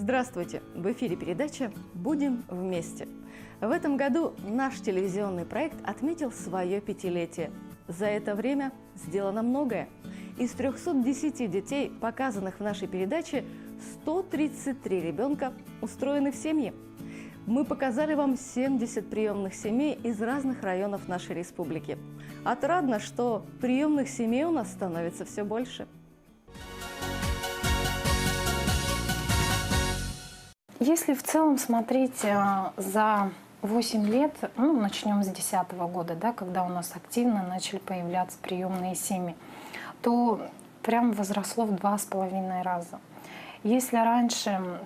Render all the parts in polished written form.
Здравствуйте! В эфире передача «Будем вместе». В этом году наш телевизионный проект отметил свое 5-летие. За это время сделано многое. Из 310 детей, показанных в нашей передаче, 133 ребенка устроены в семьи. Мы показали вам 70 приемных семей из разных районов нашей республики. Отрадно, что приемных семей у нас становится все больше. Если в целом смотреть за 8 лет, начнем с 2010 года, да, когда у нас активно начали появляться приемные семьи, то прям возросло в 2,5 раза. Если раньше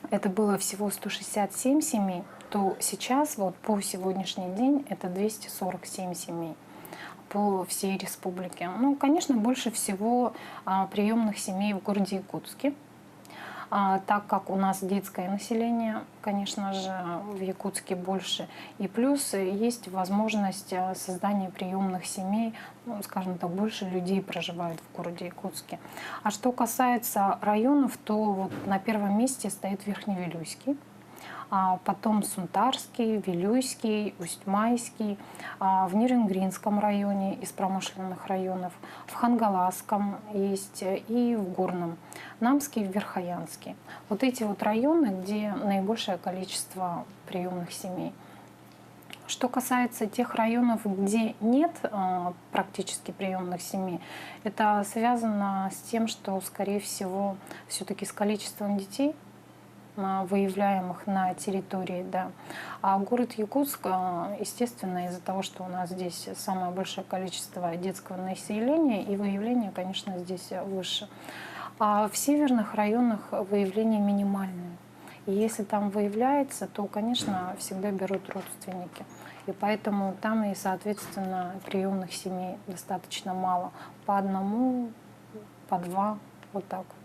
это было всего 167 семей, то сейчас, вот по сегодняшний день, это 247 семей по всей республике. Конечно, больше всего приемных семей в городе Якутске. Так как у нас детское население, конечно же, в Якутске больше. И плюс есть возможность создания приемных семей, скажем так, больше людей проживают в городе Якутске. А что касается районов, то вот на первом месте стоит Верхневилюйский, потом Сунтарский, Вилюйский, Усть-Майский, в Нерюнгринском районе из промышленных районов, в Хангаласском есть и в Горном, Намский, в Верхоянске. Вот эти вот районы, где наибольшее количество приемных семей. Что касается тех районов, где нет практически приемных семей, это связано с тем, что, скорее всего, все-таки с количеством детей, выявляемых на территории, да. А город Якутск, естественно, из-за того, что у нас здесь самое большое количество детского населения, и выявление, конечно, здесь выше. А в северных районах выявление минимальное. И если там выявляется, то, конечно, всегда берут родственники. И поэтому там и, соответственно, приемных семей достаточно мало. По одному, по два, вот так вот.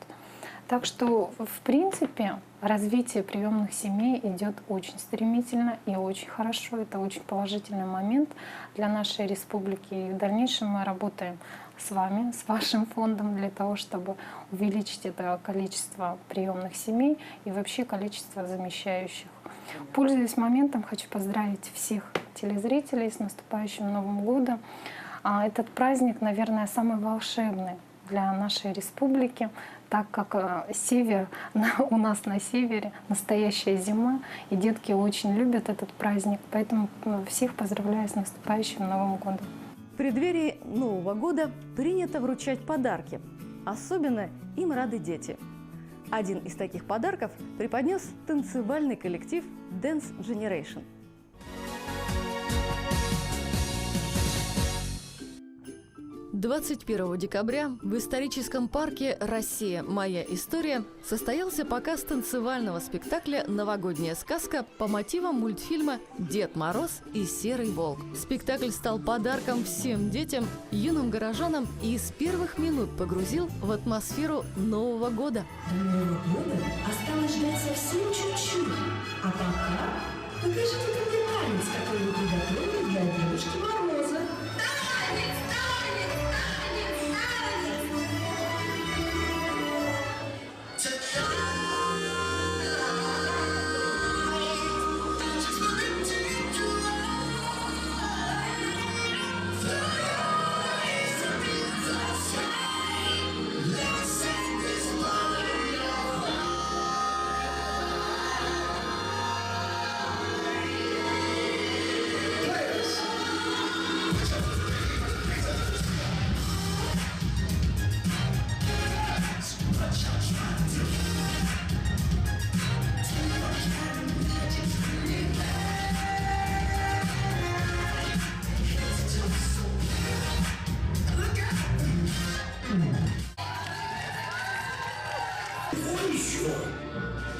Так что, в принципе, развитие приемных семей идет очень стремительно и очень хорошо. Это очень положительный момент для нашей республики. И в дальнейшем мы работаем с вами, с вашим фондом, для того, чтобы увеличить это количество приемных семей и вообще количество замещающих. Пользуясь моментом, хочу поздравить всех телезрителей с наступающим Новым годом. Этот праздник, наверное, самый волшебный для нашей республики, так как север, у нас на севере настоящая зима, и детки очень любят этот праздник. Поэтому всех поздравляю с наступающим Новым годом. В преддверии Нового года принято вручать подарки. Особенно им рады дети. Один из таких подарков преподнес танцевальный коллектив Dance Generation. 21 декабря в историческом парке «Россия. Моя история» состоялся показ танцевального спектакля «Новогодняя сказка» по мотивам мультфильма «Дед Мороз и Серый волк». Спектакль стал подарком всем детям, юным горожанам и с первых минут погрузил в атмосферу Нового года. До Нового года осталось ждать совсем чуть-чуть. А пока покажите мне танец, какой вы приготовили для Дедушки Мороза.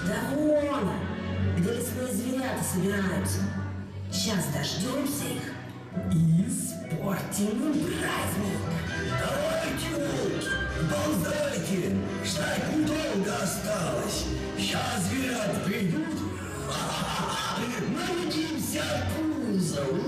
Да вон, где лесные зверята собираются. Сейчас дождемся их и испортим им праздник. Давайте, волки, ползайте, ждать недолго осталось. Сейчас зверята придут, налетимся пузом.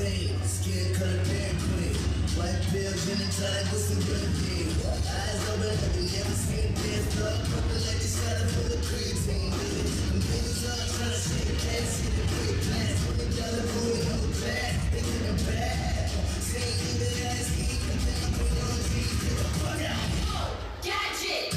fade. Skin color very clean. White pills in the time with some good thing. Eyes open like you never seen dance floor. Purple like the shadow full of creatine. Them niggas all tryna shake, can't see the quick glass. $20 for a new glass. They in the bag. Say either ass eat, and then I put on teeth. Get the fuck out. Catch it!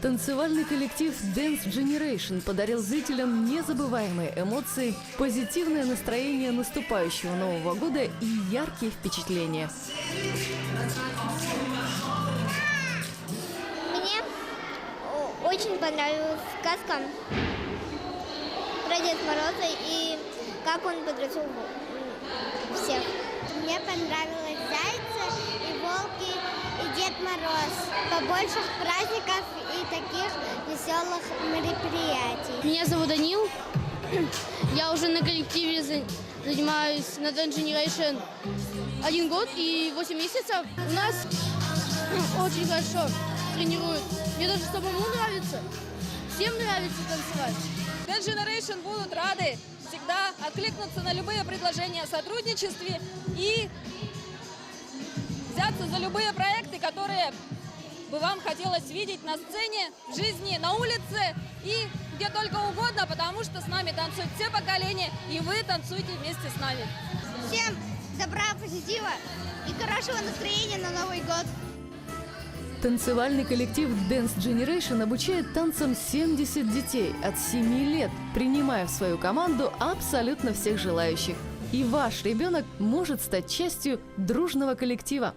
Танцевальный коллектив Dance Generation подарил зрителям незабываемые эмоции, позитивное настроение наступающего Нового года и яркие впечатления. Мне очень понравилась сказка про Деда Мороза и как он подрастил всех. Мне понравилось зайцы и волки и Дед Мороз. Побольше праздников и таких веселых мероприятий. Меня зовут Данил. Я уже на коллективе занимаюсь на Dance Generation 1 год и 8 месяцев. У нас очень хорошо тренируют. Мне даже самому нравится. Всем нравится танцевать. Dance Generation будут рады всегда откликнуться на любые предложения о сотрудничестве и взяться за любые проекты, которые бы вам хотелось видеть на сцене, в жизни, на улице и где только угодно, потому что с нами танцуют все поколения, и вы танцуете вместе с нами. Всем добра, позитива и хорошего настроения на Новый год. Танцевальный коллектив Dance Generation обучает танцам 70 детей от 7 лет, принимая в свою команду абсолютно всех желающих. И ваш ребенок может стать частью дружного коллектива.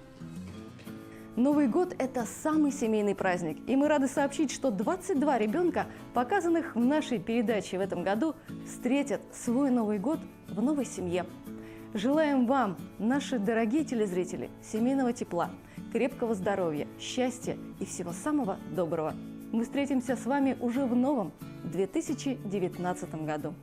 Новый год – это самый семейный праздник, и мы рады сообщить, что 22 ребенка, показанных в нашей передаче в этом году, встретят свой Новый год в новой семье. Желаем вам, наши дорогие телезрители, семейного тепла, крепкого здоровья, счастья и всего самого доброго. Мы встретимся с вами уже в новом 2019 году.